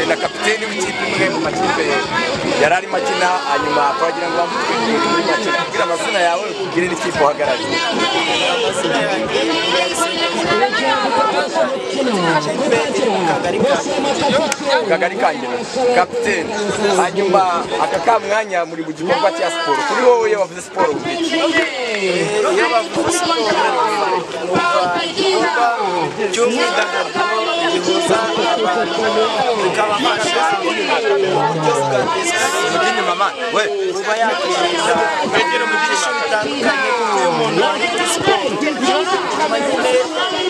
na kapiteni w'ikipe imwe mu makipe yari arimo akina, hanyuma twagira ngo bamutwikire muri make kugira amazina yawe ugire n'ikipe uhagarariye. Kagari ka Ngero kapiteni, hanyuma aka ka mwanya muri mu gikorwa cya siporo. Kuri wowe wavuze siporo ubiki? Iyo bavuze siporo by'umwidagaduro bihuza abantu bikabafasha kuba yakirinda byinshi bitandukanye, kuko iyo umuntu ari muri siporo nyine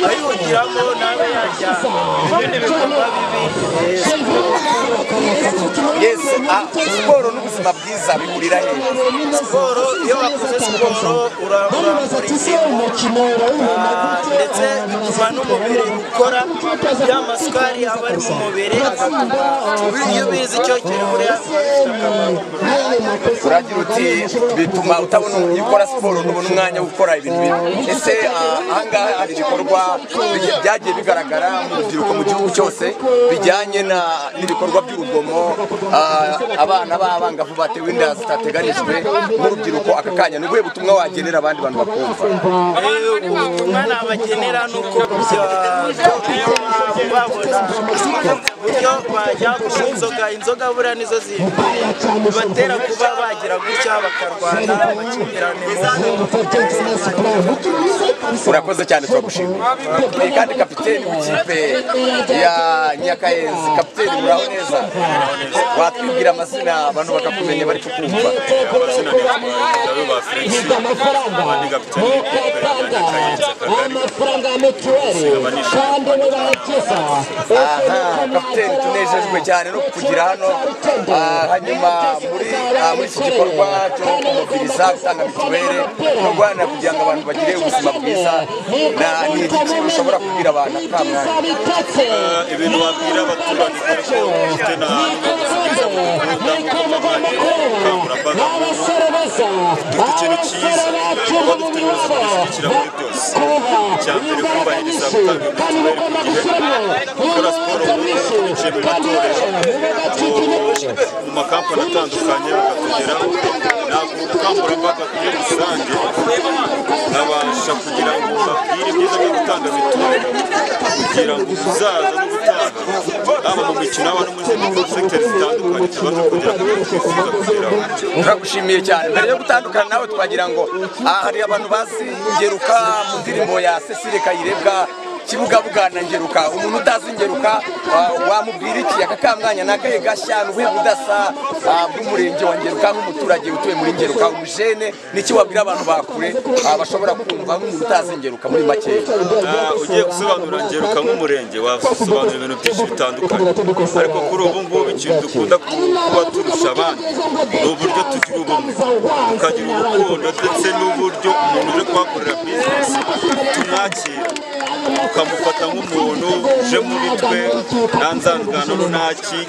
ayihugiramo nawe yajya ibindi bikorwa bibi. Siporo n'ubuzima bwiza bihurira he? Siporo, iyo wakoze siporo urakora ingingo ndetse bituma n'umubiri ukora, ya masukari aba ari mu mubiri agatuma iyo ubizi icyo kiri buriya uragira uti bituma utabona iyo ukora siporo ntubona umwanya wo gukora ibintu bibi. Ese ahangaha hari ibikorwa byagiye bigaragara mu rubyiruko mu gihugu cyose bijyanye n'ibikorwa by'urugomo, abana b'abangavu batewe inda zitateganijwe n'urubyiruko. Aka kanya ni ubuhe butumwa wagenera abandi bantu bakumva? ubutumwa nabagenera ni uko babona uburyo bajya kunywa inzoga buriya nizo zibatera kuba bagira gutya bakarwana amakimbirane. Urakoze cyane, turagushimiye. Kandi kapiteni w'ikipe ya Nyakayenzi, kapiteni muraho neza, watwibwira amazina abantu bakakumenya bari kukumva? Amazina ni Ndaruba Felix, abandi kapiteni kapiteni, tunejejwe cyane no kukugira hano, hanyuma muri iki gikorwa cyo kumubiriza gutanga mituweli no guharanira kugira ngo abantu bagire ubuzima bwiza. Ni iki ushobora kubwira abantu aka mwanya? ibintu wabwira abaturage ko ufite n'ahantu bwiza mu gukunda ubukangurambaga, dufite ikintu cyiza kuba dufite ubuzima bushyigikira muri byose. Icya mbere kubahiriza gutanga mituweli ku gihe, gukora siporo biciye mu matorero, mu makampani atandukanye bakatugeraho. Ntabwo ubukangurambaga kuri rusange nabasha kugira ngo babwire ibyiza byo gutanga mituweli kugira ngo uzaza no gutanga haba mu mikino haba no muri zindi sekiteri zitandukanye tubashe kugira ngo twifuza kugeraho. Turagushimiye cyane. Mbere yo gutandukana nawe twagira ngo hari abantu bazi Ngeruka mu ndirimbo ya Cecile Kayirebwa, Kibugabuga na Ngeruka. Umuntu utazi Ngeruka wamubwira iki? Aka ka mwanya ni akahe gashya, ni ubuhe budasa bw'umurenge wa Ngeruka nk'umuturage utuye muri Ngeruka, umujene? Ni iki wabwira abantu bakure bashobora kumva nk'umuntu utazi Ngeruka muri makeya? Ugiye gusobanura Ngeruka nk'umurenge wasobanura ibintu byinshi bitandukanye, ariko kuri ubu ngubu ikintu dukunda kuba turusha abandi ni uburyo tugira ubumwe, tukagira urukundo, ndetse n'uburyo umuntu uje kuhakorera bizinesi tumwakira, tukamufata nk'umuntu uje muri twe, nta nzangano ntaki,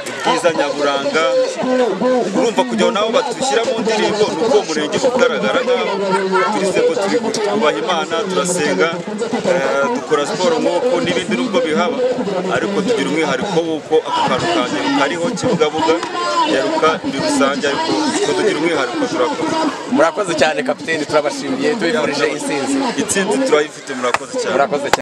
ibyiza nyaburanga. Urumva kugira ngo nabo batushyira mu ndirimbo ni uko umurenge ugaragara nk'aho turize ngo turi kubaha Imana, turasenga, dukora siporo nk'uko n'ibindi nubwo bihaba, ariko tugira umwihariko w'uko aka kantu ka Ngeruka kariho. Kibugabuga Ngeruka ni rusange, ariko tugira umwihariko. Murakoze cyane kapiteni, turabashimiye, tubifurije intsinzi. Intsinzi turayifite. Murakoze cyane.